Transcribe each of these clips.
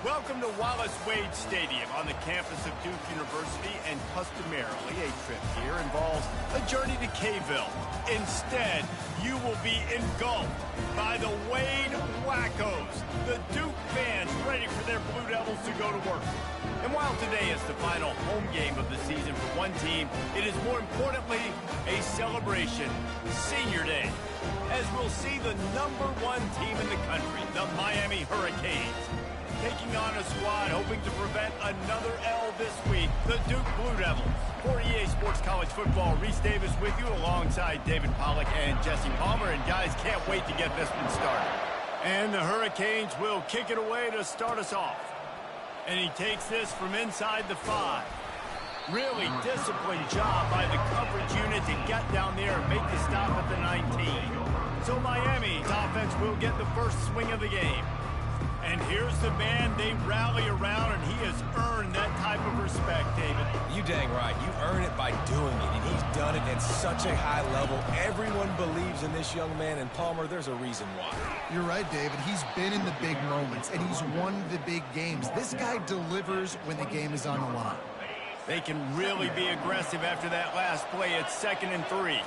Welcome to Wallace Wade Stadium on the campus of Duke University, and customarily a trip here involves a journey to K-ville. Instead, you will be engulfed by the Wade Wackos, the Duke fans ready for their Blue Devils to go to work. And while today is the final home game of the season for one team, it is more importantly a celebration, Senior Day, as we'll see the #1 team in the country, the Miami Hurricanes, taking on a squad hoping to prevent another L this week, the Duke Blue Devils. For EA Sports College Football, Reese Davis with you alongside David Pollack and Jesse Palmer. And guys, can't wait to get this one started. And the Hurricanes will kick it away to start us off. And he takes this from inside the 5. Really disciplined job by the coverage unit to get down there and make the stop at the 19. So Miami's offense will get the first swing of the game. And here's the man they rally around, and he has earned that type of respect, David. You dang right. You earn it by doing it, and he's done it at such a high level. Everyone believes in this young man, and Palmer, there's a reason why. You're right, David. He's been in the big moments, and he's won the big games. This guy delivers when the game is on the line. They can really be aggressive after that last play. It's 2nd and 3.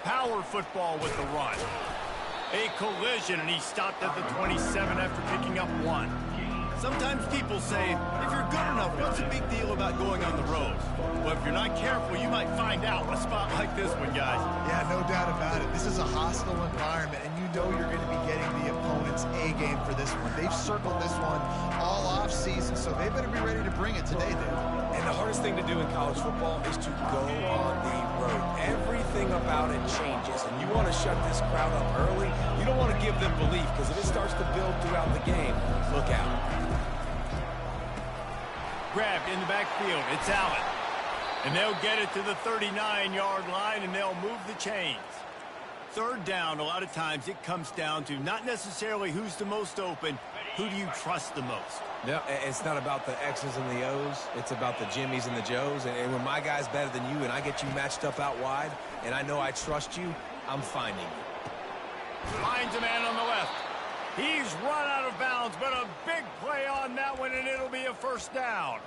Power football with the run. A collision, and he stopped at the 27 after picking up 1. Sometimes people say, if you're good enough, what's the big deal about going on the road? Well, if you're not careful, you might find out a spot like this one, guys. Yeah, no doubt about it. This is a hostile environment, and you know you're going to be getting the opponent's A-game for this one. They've circled this one all off-season, so they better be ready to bring it today, Dave. And the hardest thing to do in college football is to go on the road. Everything about it changes, and you want to shut this crowd up early. You don't want to give them belief, because if it starts to build throughout the game, look out. Grabbed in the backfield. It's Allen. And they'll get it to the 39-yard line, and they'll move the chains. 3rd down, a lot of times it comes down to not necessarily who's the most open, who do you trust the most? Yeah, it's not about the X's and the O's. It's about the Jimmies and the Joes. And when my guy's better than you and I get you matched up out wide, and I know I trust you, I'm finding you. Finds a man on the left. He's run out of bounds, but a big play on that one, and it'll be a 1st down.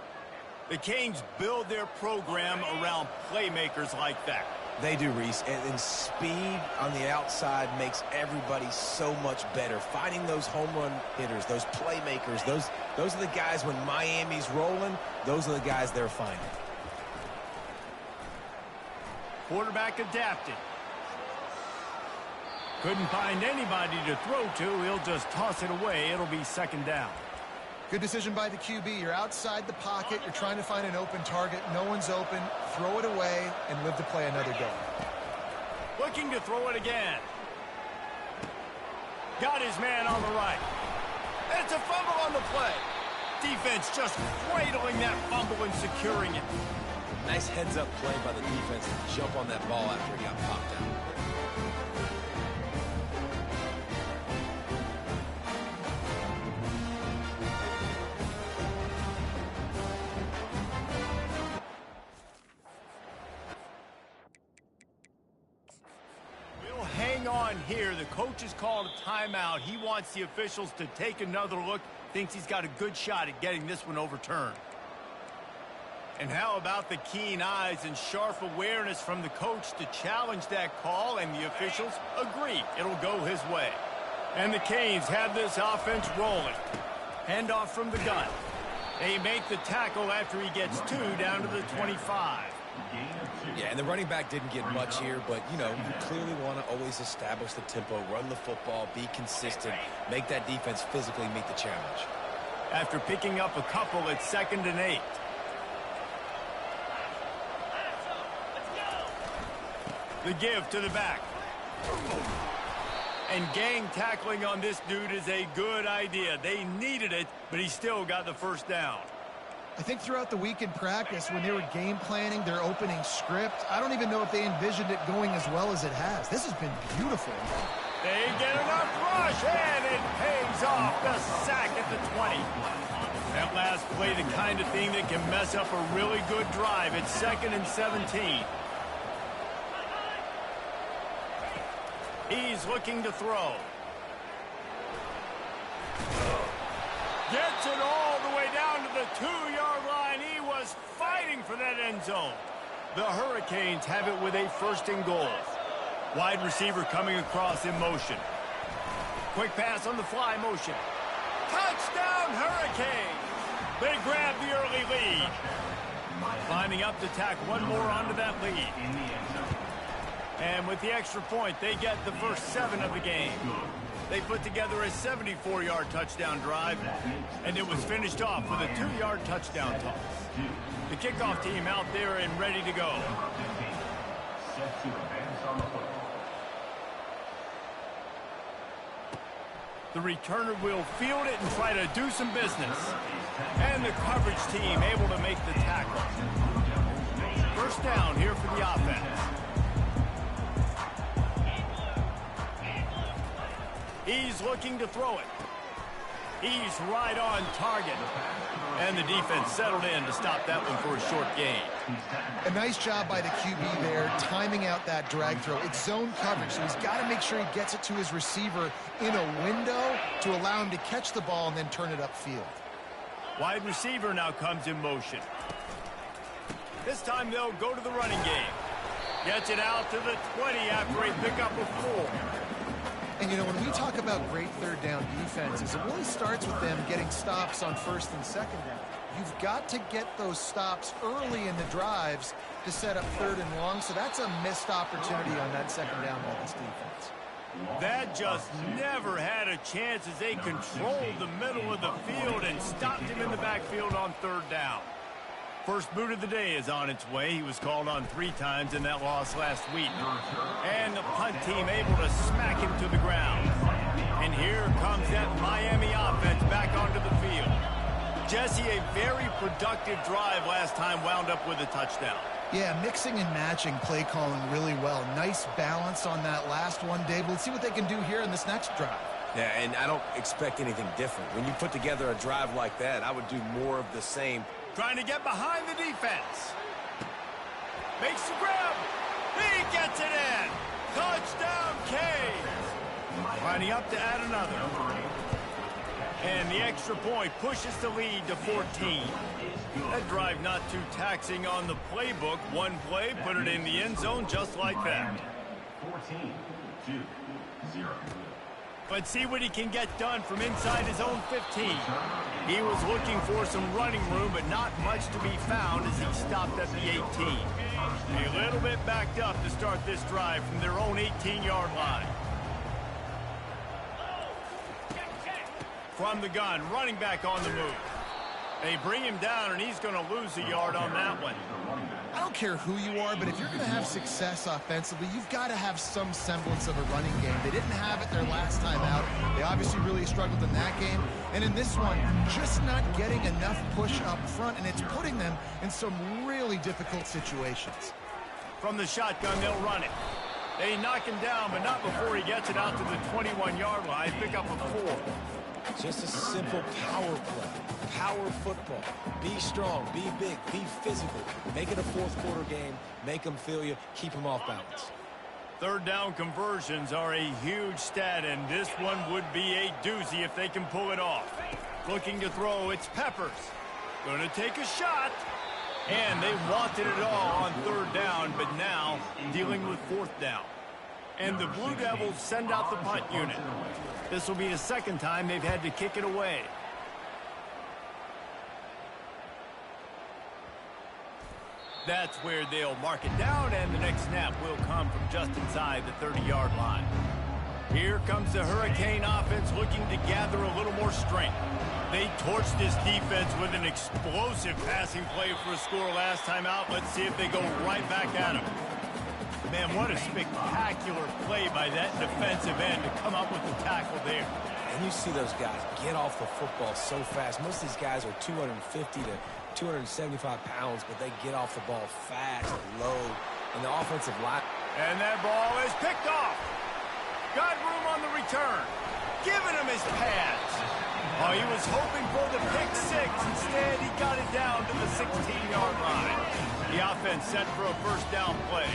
The Canes build their program around playmakers like that. They do, Reese, and speed on the outside makes everybody so much better. Finding those home run hitters, those playmakers, those are the guys when Miami's rolling, those are the guys they're finding. Quarterback adapted. Couldn't find anybody to throw to. He'll just toss it away. It'll be 2nd down. Good decision by the QB. You're outside the pocket. You're trying to find an open target. No one's open. Throw it away and live to play another day. Looking to throw it again. Got his man on the right. It's a fumble on the play. Defense just cradling that fumble and securing it. Nice heads-up play by the defense to jump on that ball after he got popped out. Here, the coach has called a timeout. He wants the officials to take another look. Thinks he's got a good shot at getting this one overturned. And how about the keen eyes and sharp awareness from the coach to challenge that call, and the officials agree it'll go his way. And the Canes have this offense rolling. Handoff from the gun. They make the tackle after he gets 2 down to the 25. Yeah, and the running back didn't get much here, but, you know, you clearly want to always establish the tempo, run the football, be consistent, make that defense physically meet the challenge. After picking up a couple, it's 2nd and 8. The give to the back. And gang tackling on this dude is a good idea. They needed it, but he still got the 1st down. I think throughout the week in practice, when they were game planning their opening script, I don't even know if they envisioned it going as well as it has. This has been beautiful. They get enough rush, and it pays off. The sack at the 20. That last play, the kind of thing that can mess up a really good drive. It's 2nd and 17. He's looking to throw. Gets it all the way down to the 2-yard line. He was fighting for that end zone. The Hurricanes have it with a 1st and goal. Wide receiver coming across in motion. Quick pass on the fly motion. Touchdown Hurricanes! They grab the early lead. Lining up to tack one more onto that lead. And with the extra point, they get the first 7 of the game. They put together a 74-yard touchdown drive, and it was finished off with a 2-yard touchdown toss. The kickoff team out there and ready to go. The returner will field it and try to do some business. And the coverage team able to make the tackle. First down here for the offense. He's looking to throw it. He's right on target. And the defense settled in to stop that one for a short gain. A nice job by the QB there, timing out that drag throw. It's zone coverage, so he's got to make sure he gets it to his receiver in a window to allow him to catch the ball and then turn it upfield. Wide receiver now comes in motion. This time they'll go to the running game. Gets it out to the 20 after a pickup of 4. And, you know, when we talk about great third down defenses, it really starts with them getting stops on 1st and 2nd down. You've got to get those stops early in the drives to set up 3rd and long, so that's a missed opportunity on that 2nd down by this defense. That just never had a chance as they controlled the middle of the field and stopped him in the backfield on 3rd down. First boot of the day is on its way. He was called on 3 times in that loss last week. And the punt team able to smack him to the ground. And here comes that Miami offense back onto the field. Jesse, a very productive drive last time wound up with a touchdown. Yeah, mixing and matching play calling really well. Nice balance on that last one, Dave. Let's see what they can do here in this next drive. Yeah, and I don't expect anything different. When you put together a drive like that, I would do more of the same. Trying to get behind the defense. Makes the grab. He gets it in. Touchdown, Canes. Lining up to add another. And the extra point pushes the lead to 14. That drive not too taxing on the playbook. One play, put it in the end zone just like that. 14-0. Let's see what he can get done from inside his own 15. He was looking for some running room, but not much to be found as he stopped at the 18. A little bit backed up to start this drive from their own 18-yard line. From the gun, running back on the move. They bring him down, and he's going to lose a yard on that one. I don't care who you are, but if you're going to have success offensively, you've got to have some semblance of a running game. They didn't have it their last time out. They obviously really struggled in that game. And in this one, just not getting enough push up front, and it's putting them in some really difficult situations. From the shotgun, they'll run it. They knock him down, but not before he gets it out to the 21-yard line. Pick up a 4. Just a simple power play. Power football. Be strong, be big, be physical. Make it a fourth-quarter game. Make them feel you. Keep them off balance. Third down conversions are a huge stat, and this one would be a doozy if they can pull it off. Looking to throw, it's Peppers. Going to take a shot. And they wanted it all on 3rd down, but now dealing with 4th down. And the Blue Devils send out the punt unit. This will be the 2nd time they've had to kick it away. That's where they'll mark it down, and the next snap will come from just inside the 30-yard line. Here comes the Hurricane offense looking to gather a little more strength. They torched this defense with an explosive passing play for a score last time out. Let's see if they go right back at him. Man, what a spectacular play by that defensive end to come up with the tackle there. And you see those guys get off the football so fast. Most of these guys are 250 to 275 pounds, but they get off the ball fast, low, and the offensive line. And that ball is picked off. Got room on the return. Giving him his pads. Oh, he was hoping for the pick 6. Instead, he got it down to the 16-yard line. The offense set for a first down play.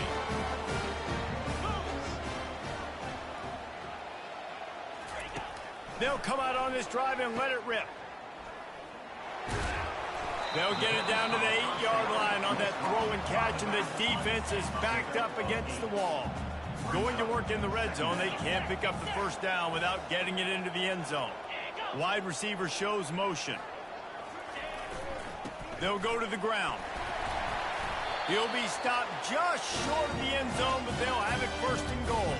They'll come out on this drive and let it rip. They'll get it down to the 8-yard line on that throw and catch, and the defense is backed up against the wall. Going to work in the red zone, they can't pick up the first down without getting it into the end zone. Wide receiver shows motion. They'll go to the ground. He'll be stopped just short of the end zone, but they'll have it first and goal.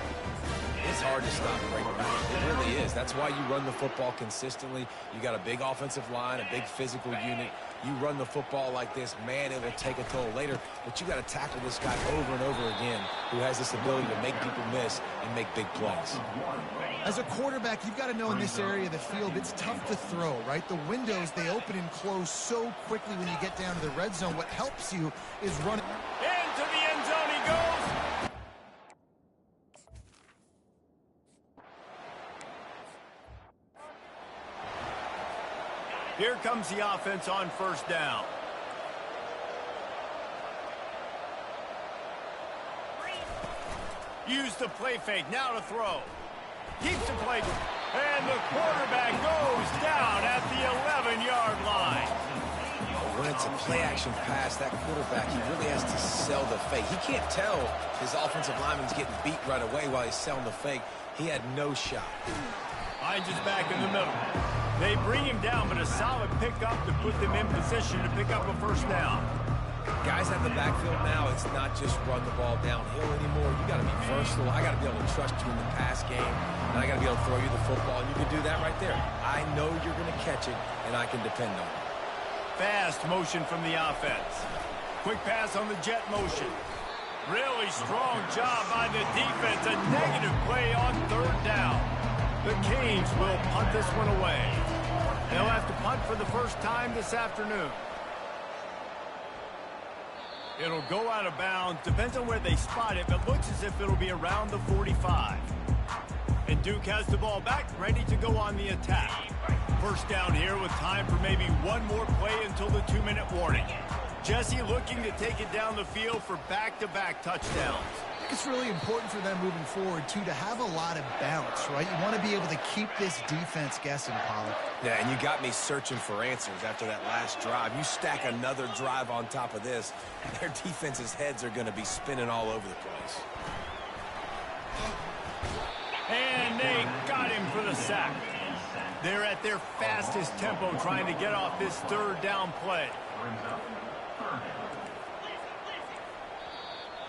It's hard to stop right now. It really is. That's why you run the football consistently. You got a big offensive line, a big physical unit. You run the football like this, man, it will take a toll later. But you got to tackle this guy over and over again who has this ability to make people miss and make big plays. As a quarterback, you've got to know in this area of the field, it's tough to throw, right? The windows, they open and close so quickly when you get down to the red zone. What helps you is running. Into the end zone he goes. Here comes the offense on first down. Use the play fake, now to throw. Keeps the play, and the quarterback goes down at the 11-yard line. When it's a play-action pass, that quarterback, he really has to sell the fake. He can't tell his offensive lineman's getting beat right away while he's selling the fake. He had no shot. Hines is back in the middle. They bring him down, but a solid pickup to put them in position to pick up a first down. Guys at the backfield now, it's not just run the ball downhill anymore. You got to be versatile. I got to be able to trust you in the pass game, and I got to be able to throw you the football, and you can do that right there. I know you're going to catch it, and I can depend on it. Fast motion from the offense. Quick pass on the jet motion. Really strong job by the defense. A negative play on third down. The Canes will punt this one away. They'll have to punt for the first time this afternoon. It'll go out of bounds. Depends on where they spot it, but looks as if it'll be around the 45. And Duke has the ball back, ready to go on the attack. First down here with time for maybe one more play until the 2-minute warning. Jesse looking to take it down the field for back-to-back touchdowns. I think it's really important for them moving forward, too, to have a lot of bounce, right? You want to be able to keep this defense guessing, Pollard. Yeah, and you got me searching for answers after that last drive. You stack another drive on top of this, and their defense's heads are going to be spinning all over the place. And they got him for the sack. They're at their fastest tempo trying to get off this third down play.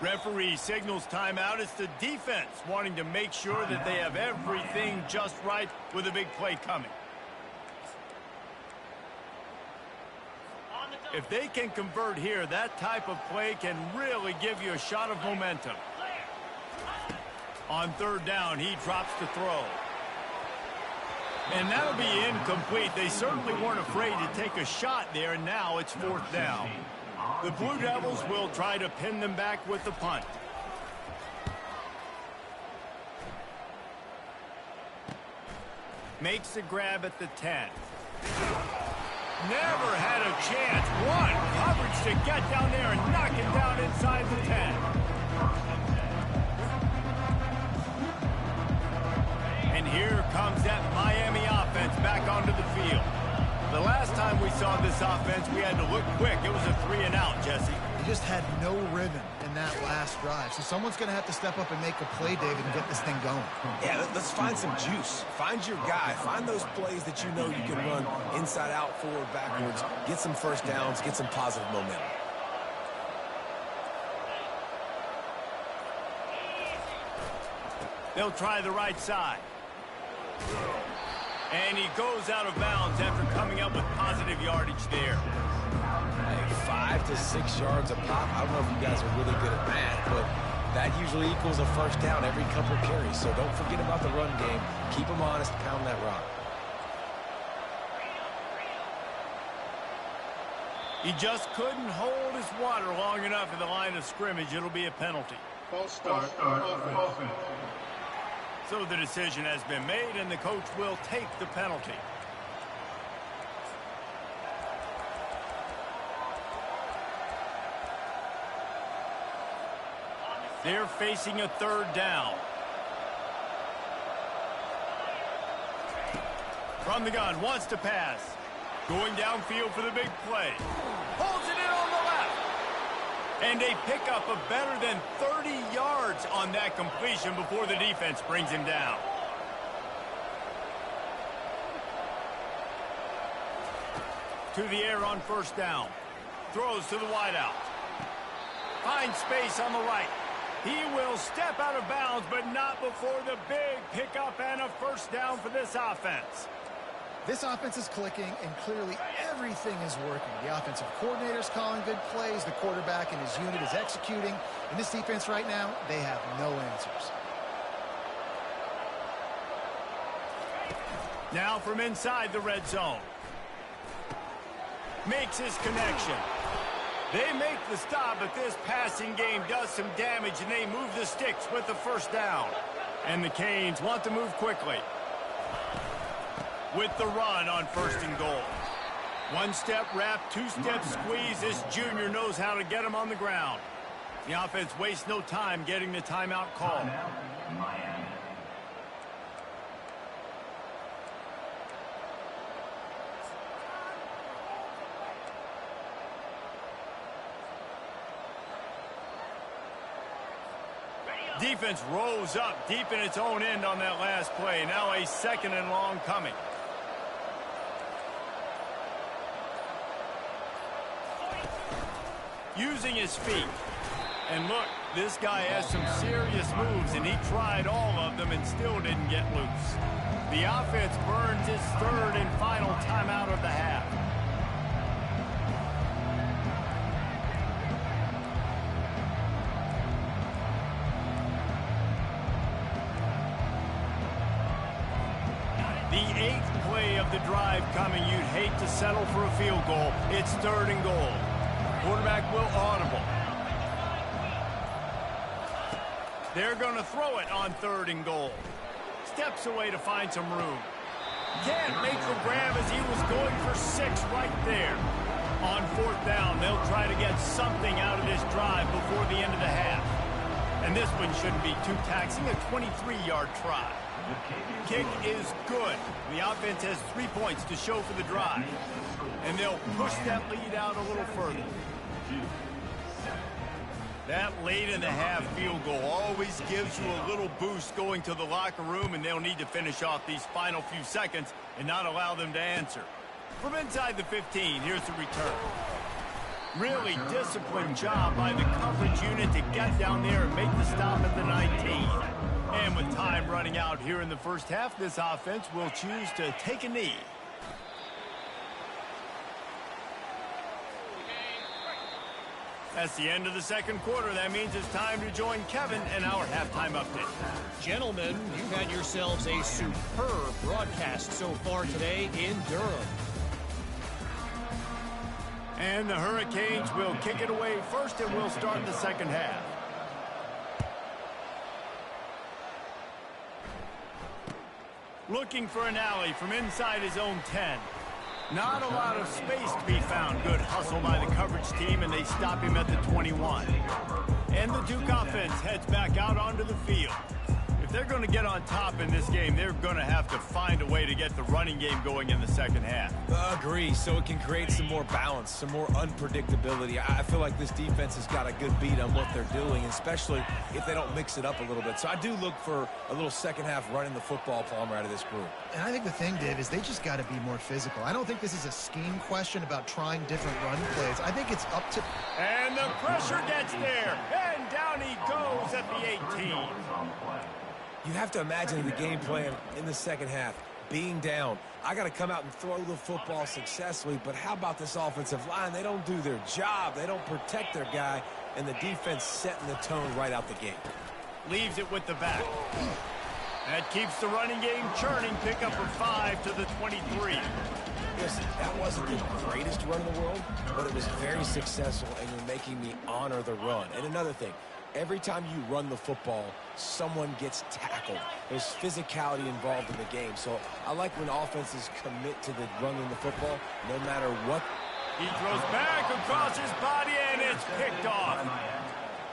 Referee signals timeout. It's the defense wanting to make sure that they have everything just right with a big play coming. If they can convert here, that type of play can really give you a shot of momentum. On third down, he drops the throw. And that'll be incomplete. They certainly weren't afraid to take a shot there, and now it's fourth down. The Blue Devils will try to pin them back with the punt. Makes the grab at the 10. Never had a chance. One coverage to get down there and knock it down inside the 10. And here comes that Miami offense back onto the field. The last time we saw this offense, we had to look quick. It was a 3-and-out, Jesse. He just had no rhythm in that last drive. So someone's going to have to step up and make a play, David, and get this thing going. Yeah, let's find some juice. Find your guy. Find those plays that you know you can run inside out, forward, backwards. Get some first downs. Get some positive momentum. They'll try the right side. And he goes out of bounds after coming up with positive yardage there. Hey, 5 to 6 yards a pop. I don't know if you guys are really good at math, but that usually equals a first down every couple of carries. So don't forget about the run game. Keep them honest. Pound that rock. He just couldn't hold his water long enough in the line of scrimmage. It'll be a penalty. False start offense. So the decision has been made, and the coach will take the penalty. They're facing a third down. From the gun, wants to pass. Going downfield for the big play. Holds it in on the left. And a pickup of better than 30 yards on that completion before the defense brings him down. To the air on first down. Throws to the wideout. Finds space on the right. He will step out of bounds, but not before the big pickup and a first down for this offense. This offense is clicking, and clearly everything is working. The offensive coordinator's calling good plays. The quarterback and his unit is executing. And this defense right now, they have no answers. Now from inside the red zone. Makes his connection. They make the stop, but this passing game does some damage, and they move the sticks with the first down. And the Canes want to move quickly. With the run on first and goal. One-step wrap, two-step squeeze. This junior knows how to get him on the ground. The offense wastes no time getting the timeout call. Defense rose up deep in its own end on that last play. Now a second and long coming. Using his feet. And look, this guy has some serious moves, and he tried all of them and still didn't get loose. The offense burns its third and final timeout of the half. The eighth play of the drive coming. You'd hate to settle for a field goal. It's third and goal. Quarterback will audible. They're going to throw it on third and goal. Steps away to find some room. Can't make the grab as he was going for 6 right there. On fourth down, they'll try to get something out of this drive before the end of the half. And this one shouldn't be too taxing, a 23-yard try. Kick is good. The offense has 3 points to show for the drive. And they'll push that lead out a little further. That late in the half field goal always gives you a little boost going to the locker room, and they'll need to finish off these final few seconds and not allow them to answer. From inside the 15, here's the return. Really disciplined job by the coverage unit to get down there and make the stop at the 19. And with time running out here in the first half, this offense will choose to take a knee. That's the end of the second quarter. That means it's time to join Kevin and our halftime update. Gentlemen, you've had yourselves a superb broadcast so far today in Durham. And the Hurricanes will kick it away first, and we'll start the second half. Looking for an alley from inside his own 10. Not a lot of space to be found. Good hustle by the coverage team, and they stop him at the 21. And the Duke offense heads back out onto the field. If they're going to get on top in this game, they're going to have to find a way to get the running game going in the second half. Agree, so it can create some more balance, some more unpredictability. I feel like this defense has got a good beat on what they're doing, especially if they don't mix it up a little bit. So I do look for a little second half running the football Palmer out of this group. And I think the thing, Dave, is they just got to be more physical. I don't think this is a scheme question about trying different run plays. I think it's up to... And the pressure gets there, and down he goes at the 18. You have to imagine the game plan in the second half, being down. I got to come out and throw the football successfully, but how about this offensive line? They don't do their job. They don't protect their guy, and the defense setting the tone right out the gate. Leaves it with the back. That keeps the running game churning. Pickup of 5 to the 23. Listen, that wasn't the greatest run in the world, but it was very successful, and you're making me honor the run. And another thing, every time you run the football, someone gets tackled. There's physicality involved in the game. So I like when offenses commit to the running the football, no matter what. He throws back across his body, and it's picked off.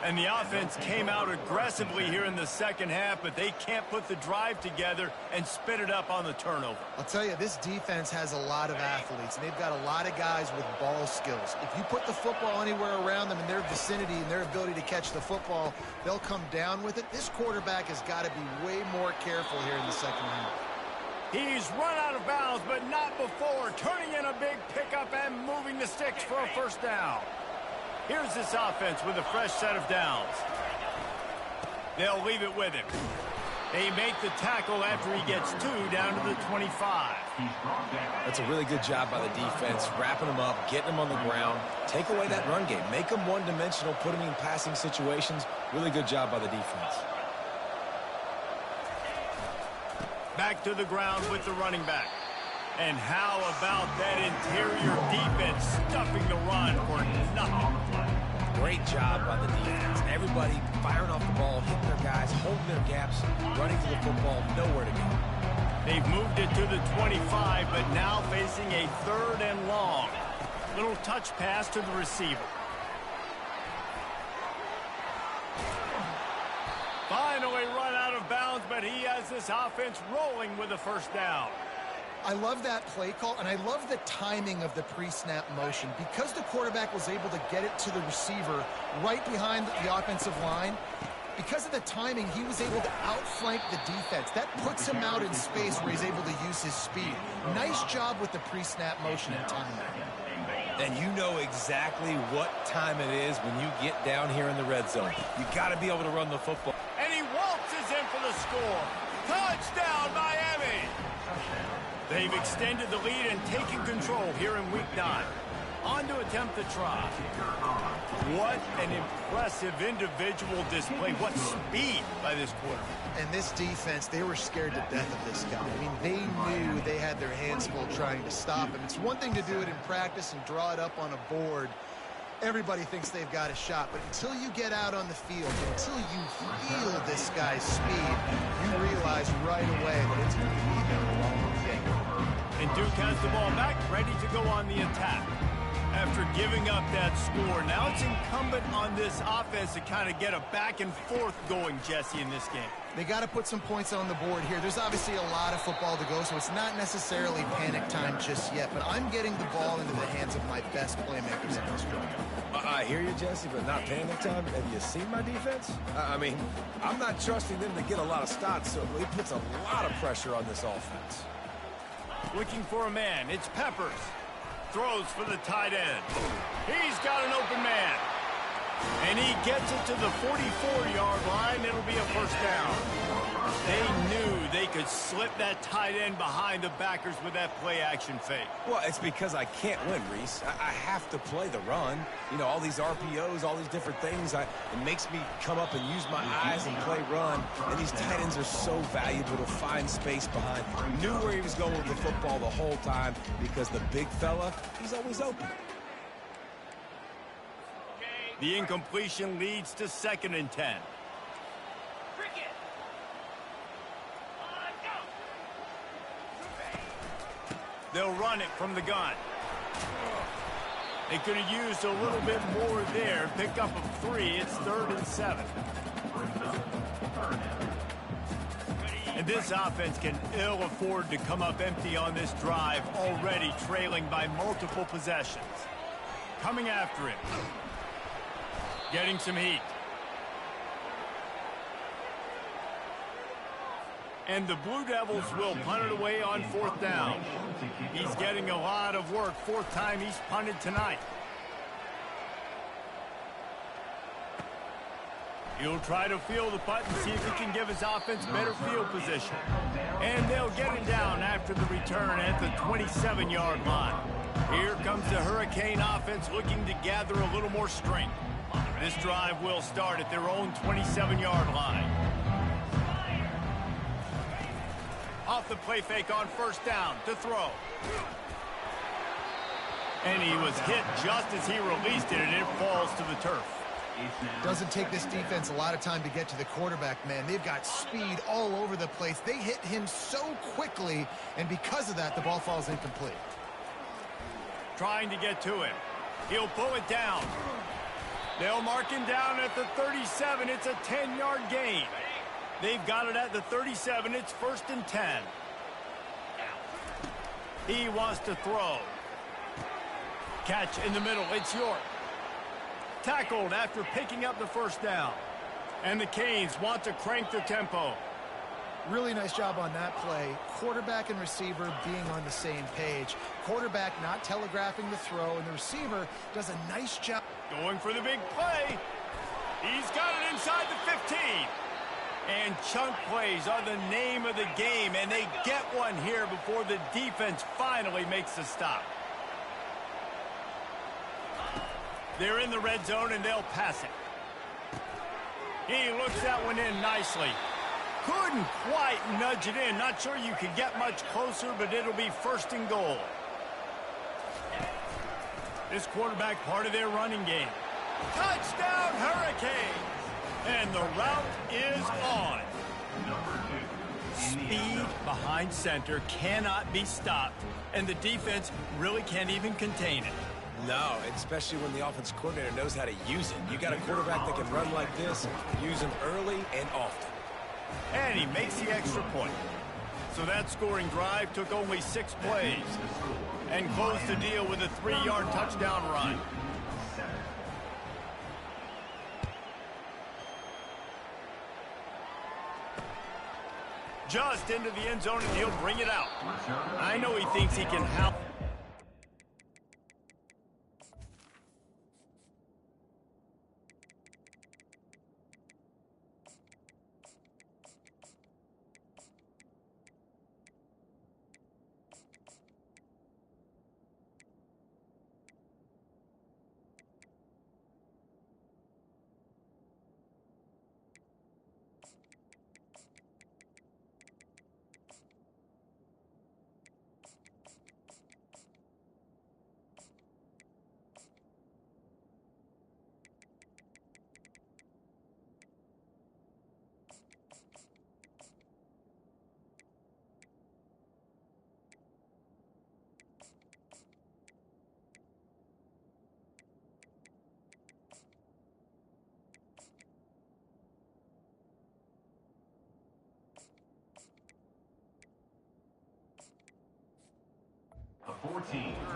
And the offense came out aggressively here in the second half, but they can't put the drive together and spit it up on the turnover. I'll tell you, this defense has a lot of athletes, and they've got a lot of guys with ball skills. If you put the football anywhere around them in their vicinity and their ability to catch the football, they'll come down with it. This quarterback has got to be way more careful here in the second half. He's run out of bounds, but not before. Turning in a big pickup and moving the sticks for a first down. Here's this offense with a fresh set of downs. They'll leave it with him. They make the tackle after he gets 2 down to the 25. That's a really good job by the defense, wrapping them up, getting them on the ground. Take away that run game. Make them one-dimensional, put them in passing situations. Really good job by the defense. Back to the ground with the running back. And how about that interior defense stuffing the run for nothing? Great job by the defense. Everybody firing off the ball, hitting their guys, holding their gaps, running to the football, nowhere to go. They've moved it to the 25, but now facing a 3rd and long. Little touch pass to the receiver. Finally run out of bounds, but he has this offense rolling with a first down. I love that play call, and I love the timing of the pre-snap motion. Because the quarterback was able to get it to the receiver right behind the offensive line, because of the timing, he was able to outflank the defense. That puts him out in space where he's able to use his speed. Nice job with the pre-snap motion and timing. And you know exactly what time it is when you get down here in the red zone. You got to be able to run the football. And he waltzes in for the score. Touchdown, Miami! They've extended the lead and taken control here in Week 9. On to attempt the try. What an impressive individual display. What speed by this quarterback. And this defense, they were scared to death of this guy. I mean, they knew they had their hands full trying to stop him. It's one thing to do it in practice and draw it up on a board. Everybody thinks they've got a shot, but until you get out on the field, until you feel this guy's speed, you realize right away that it's going to be the wrong thing. And Duke has the ball back, ready to go on the attack. After giving up that score, now it's incumbent on this offense to kind of get a back and forth going, Jesse, in this game. They got to put some points on the board here. There's obviously a lot of football to go, so it's not necessarily panic time just yet, but I'm getting the ball into the hands of my best playmakers in this drive. I hear you, Jesse, but not panic time. Have you seen my defense? I mean, I'm not trusting them to get a lot of stops, so it puts a lot of pressure on this offense. Looking for a man. It's Peppers. Throws for the tight end. He's got an open man. And he gets it to the 44-yard line. It'll be a first down. They knew they could slip that tight end behind the backers with that play-action fake. Well, it's because I can't win, Reese. I have to play the run. You know, all these RPOs, all these different things. It makes me come up and use my eyes and play run. And these tight ends are so valuable to find space behind. Knew where he was going with the football the whole time because the big fella, he's always open. The incompletion leads to 2nd and 10. They'll run it from the gun. They could have used a little bit more there. Pick up a 3. It's 3rd and 7. And this offense can ill afford to come up empty on this drive, already trailing by multiple possessions. Coming after him. Getting some heat. And the Blue Devils will punt it away on 4th down. He's getting a lot of work. 4th time he's punted tonight. He'll try to field the punt and see if he can give his offense better field position. And they'll get him down after the return at the 27-yard line. Here comes the Hurricane offense looking to gather a little more strength. This drive will start at their own 27-yard line. Off the play fake on 1st down to throw. And he was hit just as he released it, and it falls to the turf. Doesn't take this defense a lot of time to get to the quarterback, man. They've got speed all over the place. They hit him so quickly, and because of that, the ball falls incomplete. Trying to get to him. He'll pull it down. They'll mark him down at the 37. It's a 10-yard gain. They've got it at the 37. It's 1st and 10. He wants to throw. Catch in the middle. It's York. Tackled after picking up the 1st down. And the Canes want to crank the tempo. Really nice job on that play. Quarterback and receiver being on the same page. Quarterback not telegraphing the throw, and the receiver does a nice job. Going for the big play. He's got it inside the 15. And chunk plays are the name of the game, and they get one here before the defense finally makes the stop. They're in the red zone, and they'll pass it. He looks that one in nicely. Couldn't quite nudge it in. Not sure you could get much closer, but it'll be 1st and goal. This quarterback part of their running game. Touchdown, Hurricanes! And the route is on. Speed behind center cannot be stopped, and the defense really can't even contain it. No, especially when the offense coordinator knows how to use it. You got a quarterback that can run like this, use him early and often. And he makes the extra point. So that scoring drive took only 6 plays and closed the deal with a 3-yard touchdown run. Just into the end zone, and he'll bring it out. I know he thinks he can help.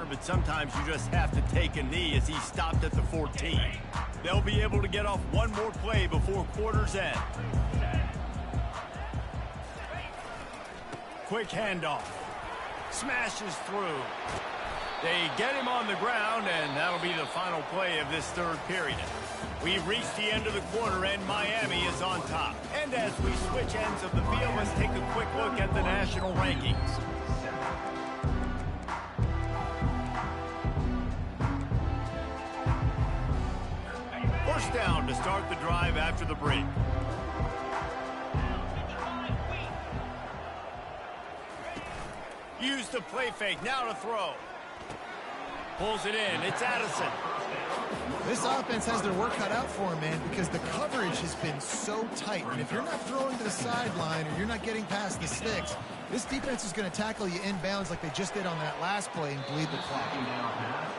But sometimes you just have to take a knee as he stopped at the 14. They'll be able to get off one more play before quarter's end. Quick handoff. Smashes through. They get him on the ground, and that'll be the final play of this 3rd period. We've reached the end of the quarter, and Miami is on top. And as we switch ends of the field, let's take a quick look at the national rankings. First down to start the drive after the break. Use the play fake, now to throw. Pulls it in, it's Addison. This offense has their work cut out for them, man, because the coverage has been so tight. And if you're not throwing to the sideline or you're not getting past the sticks, this defense is going to tackle you inbounds like they just did on that last play and bleed the clock.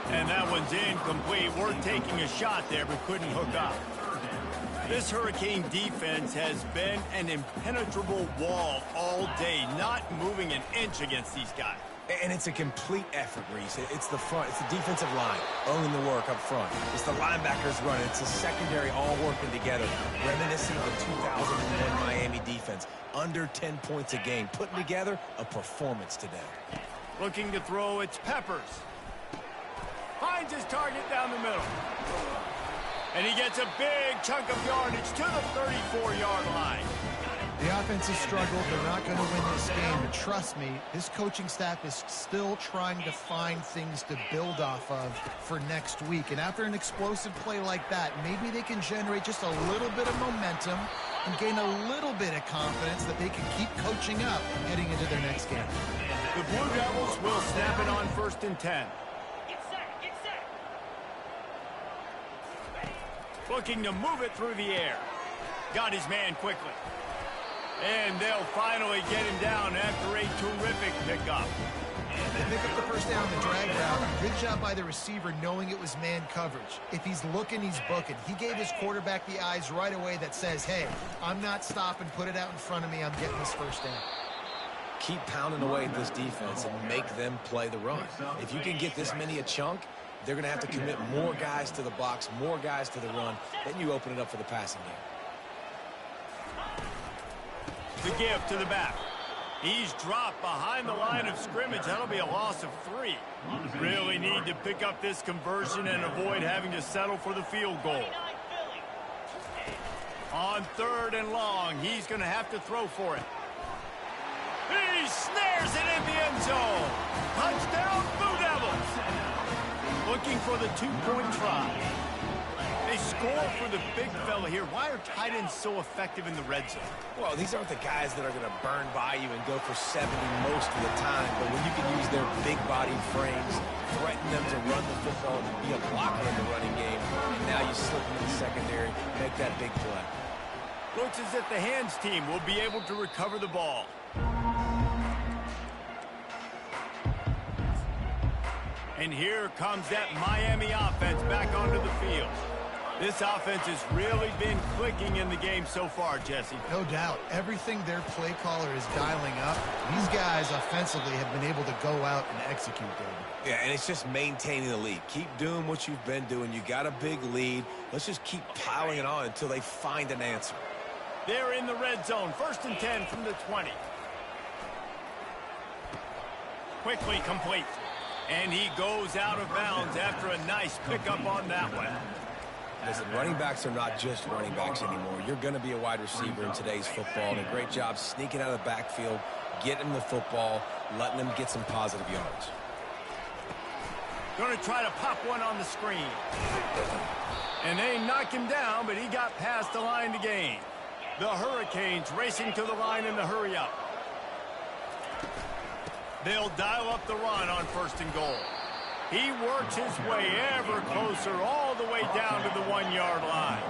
And that one's incomplete. We're taking a shot there, but couldn't hook up. This Hurricane defense has been an impenetrable wall all day, not moving an inch against these guys. And it's a complete effort, Reese. It's the front. It's the defensive line owning the work up front. It's the linebackers running. It's the secondary all working together, reminiscent of the 2001 Miami defense. Under 10 points a game, putting together a performance today. Looking to throw, it's Peppers. Finds his target down the middle. And he gets a big chunk of yardage to the 34-yard line. The offense has struggled. They're not going to win this game. But trust me, this coaching staff is still trying to find things to build off of for next week. And after an explosive play like that, maybe they can generate just a little bit of momentum and gain a little bit of confidence that they can keep coaching up heading into their next game. The Blue Devils will snap it on 1st and 10. Looking to move it through the air. Got his man quickly. And they'll finally get him down after a terrific pickup. They pick up the first down on the drag route. Good job by the receiver knowing it was man coverage. If he's looking, he's booking. He gave his quarterback the eyes right away that says, hey, I'm not stopping. Put it out in front of me. I'm getting this first down. Keep pounding away at this defense and make them play the run. If you can get this many a chunk, they're going to have to commit more guys to the box, more guys to the run. Then you open it up for the passing game. The give to the back. He's dropped behind the line of scrimmage. That'll be a loss of 3. Really need to pick up this conversion and avoid having to settle for the field goal. On 3rd and long, he's going to have to throw for it. He snares it in the end zone. Touchdown, Blue Devils. Looking for the 2-point try. They score for the big fella here. Why are tight ends so effective in the red zone? Well, these aren't the guys that are going to burn by you and go for 70 most of the time, but when you can use their big-bodied frames, threaten them to run the football, be a blocker in the running game, and now you slip them in the secondary, make that big play. Looks as if the hands team will be able to recover the ball. And here comes that Miami offense back onto the field. This offense has really been clicking in the game so far, Jesse. No doubt. Everything their play caller is dialing up, these guys offensively have been able to go out and execute, David. Yeah, and it's just maintaining the lead. Keep doing what you've been doing. You got a big lead. Let's just keep piling it on until they find an answer. They're in the red zone. 1st and 10 from the 20. Quickly complete. And he goes out of bounds after a nice pickup on that one. Listen, running backs are not just running backs anymore. You're going to be a wide receiver in today's football. And a great job sneaking out of the backfield, getting him the football, letting him get some positive yards. Going to try to pop one on the screen. And they knock him down, but he got past the line to gain. The Hurricanes racing to the line in the hurry up. They'll dial up the run on 1st and goal. He works his way ever closer all the way down to the 1-yard line.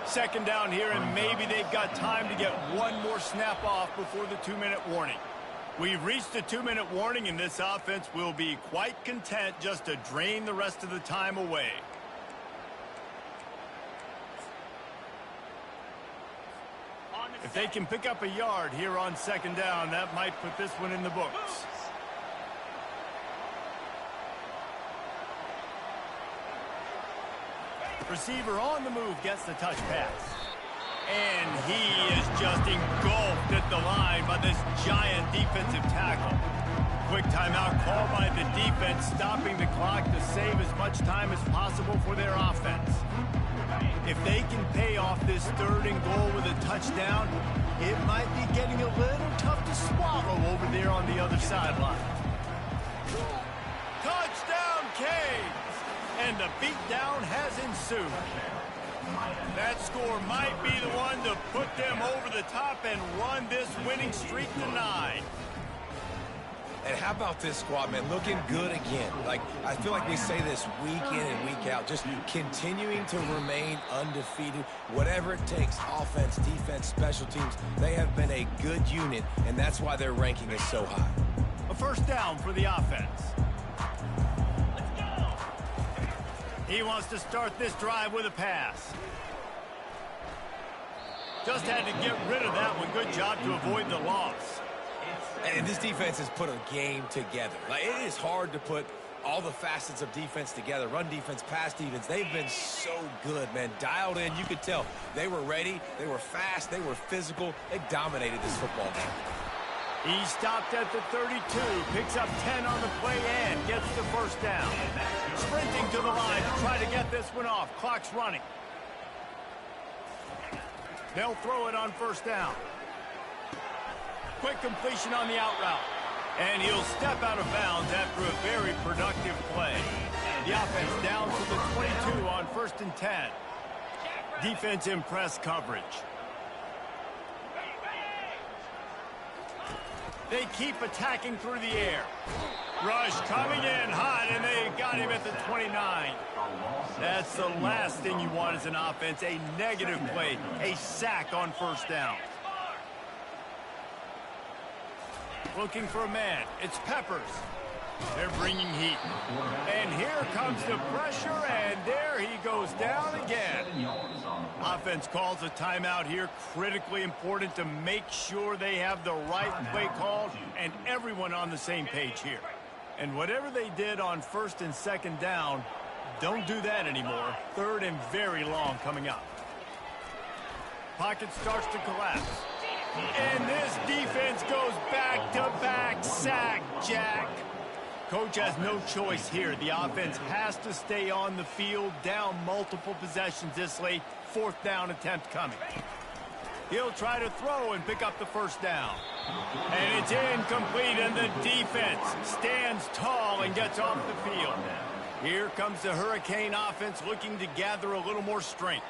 2nd down here, and maybe they've got time to get one more snap off before the 2-minute warning. We've reached the 2-minute warning, and this offense will be quite content just to drain the rest of the time away. If they can pick up a yard here on 2nd down, that might put this one in the books. Receiver on the move gets the touch pass. And he is just engulfed at the line by this giant defensive tackle. Quick timeout call by the defense, stopping the clock to save as much time as possible for their offense. If they can pay off this 3rd and goal with a touchdown, it might be getting a little tough to swallow over there on the other sideline. Touchdown, Canes! And the beatdown has ensued. That score might be the one to put them over the top and run this winning streak to 9. And how about this squad, man? Looking good again. Like, I feel like we say this week in and week out, just continuing to remain undefeated. Whatever it takes, offense, defense, special teams, they have been a good unit, and that's why their ranking is so high. A 1st down for the offense. He wants to start this drive with a pass. Just had to get rid of that one. Good job to avoid the loss. And this defense has put a game together. Like, it is hard to put all the facets of defense together. Run defense, pass defense. They've been so good, man. Dialed in. You could tell they were ready. They were fast. They were physical. They dominated this football game. He stopped at the 32, picks up 10 on the play and gets the 1st down. Sprinting to the line to try to get this one off. Clock's running. They'll throw it on 1st down. Quick completion on the out route. And he'll step out of bounds after a very productive play. The offense down to the 22 on 1st and 10. Defense in press coverage. They keep attacking through the air. Rush coming in hot, and they got him at the 29. That's the last thing you want as an offense, a negative play, a sack on 1st down. looking for a man. It's Peppers. They're bringing heat. And here comes the pressure, and there he goes down again. Offense calls a timeout here. Critically important to make sure they have the right play called and everyone on the same page here. And whatever they did on 1st and 2nd down, don't do that anymore. 3rd and very long coming up. Pocket starts to collapse. And this defense goes back-to-back sack, Jack. Coach has no choice here. The offense has to stay on the field, down multiple possessions this late. 4th down attempt coming. He'll try to throw and pick up the 1st down. And it's incomplete, and the defense stands tall and gets off the field. Here comes the Hurricane offense looking to gather a little more strength.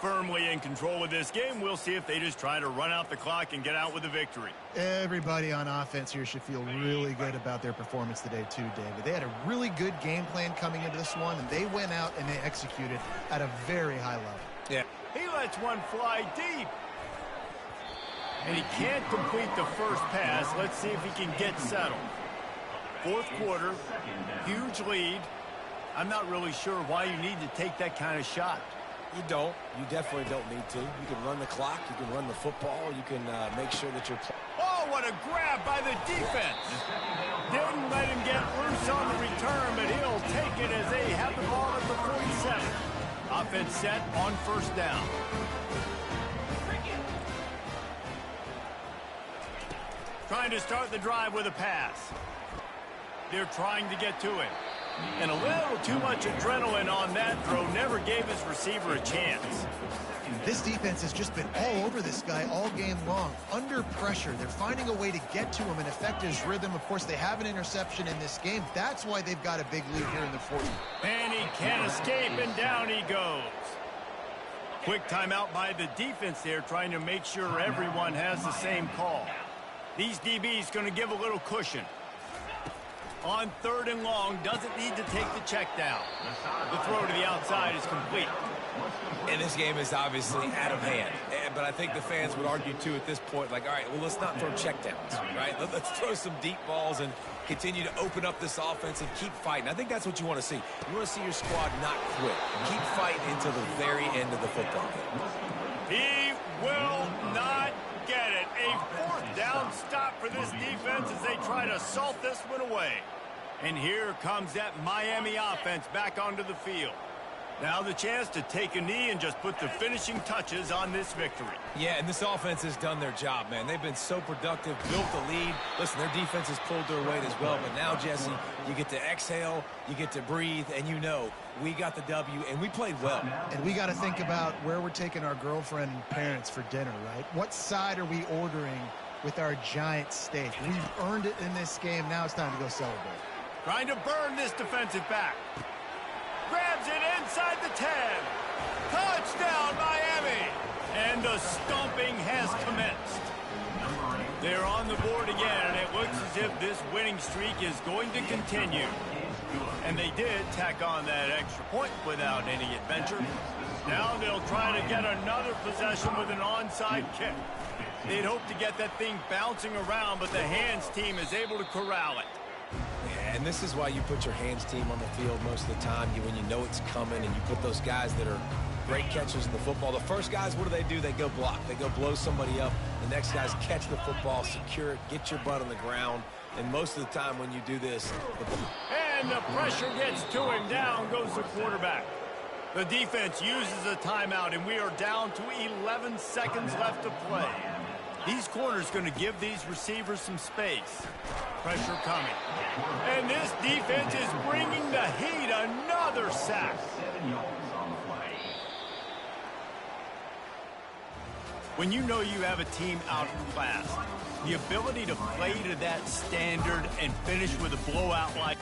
Firmly in control of this game. We'll see if they just try to run out the clock and get out with a victory. Everybody on offense here should feel really good about their performance today too, David. They had a really good game plan coming into this one, and they went out and they executed at a very high level. Yeah. He lets one fly deep. And he can't complete the first pass. Let's see if he can get settled. 4th quarter, huge lead. I'm not really sure why you need to take that kind of shot. You don't. You definitely don't need to. You can run the clock. You can run the football. You can make sure that you're... Oh, what a grab by the defense. Didn't let him get loose on the return, but he'll take it as they have the ball at the 47. Offense set on 1st down. Trying to start the drive with a pass. They're trying to get to it. And a little too much adrenaline on that throw never gave his receiver a chance. This defense has just been all over this guy all game long. Under pressure, they're finding a way to get to him and affect his rhythm. Of course, they have an interception in this game. That's why they've got a big lead here in the 40. And he can't escape, and down he goes. Quick timeout by the defense there, trying to make sure everyone has the same call. These DBs going to give a little cushion. On 3rd and long, doesn't need to take the check down. The throw to the outside is complete. And this game is obviously out of hand. But I think the fans would argue, too, at this point, like, all right, well, let's not throw checkdowns, right? Let's throw some deep balls and continue to open up this offense and keep fighting. I think that's what you want to see. You want to see your squad not quit. Keep fighting until the very end of the football game. He will not get it. A 4th down stop for this defense as they try to salt this one away. And here comes that Miami offense back onto the field. Now the chance to take a knee and just put the finishing touches on this victory. Yeah, and this offense has done their job, man. They've been so productive, built the lead. Listen, their defense has pulled their weight as well. But now, Jesse, you get to exhale, you get to breathe, and you know we got the W, and we played well. And we got to think about where we're taking our girlfriend and parents for dinner, right? What side are we ordering with our giant steak? We've earned it in this game. Now it's time to go celebrate. Trying to burn this defensive back. Grabs it inside the 10. Touchdown, Miami. And the stomping has commenced. They're on the board again, and it looks as if this winning streak is going to continue. And they did tack on that extra point without any adventure. Now they'll try to get another possession with an onside kick. They'd hope to get that thing bouncing around, but the hands team is able to corral it. Yeah, and this is why you put your hands team on the field most of the time, when you know it's coming, and you put those guys that are great catchers in the football. The first guys, what do? They go block. They go blow somebody up. The next guys catch the football, secure it, get your butt on the ground. And most of the time when you do this... And the pressure gets to him. Down goes the quarterback. The defense uses a timeout, and we are down to 11 seconds left to play. These corners going to give these receivers some space. Pressure coming. And this defense is bringing the heat. Another sack. When you know you have a team outclassed, the ability to play to that standard and finish with a blowout like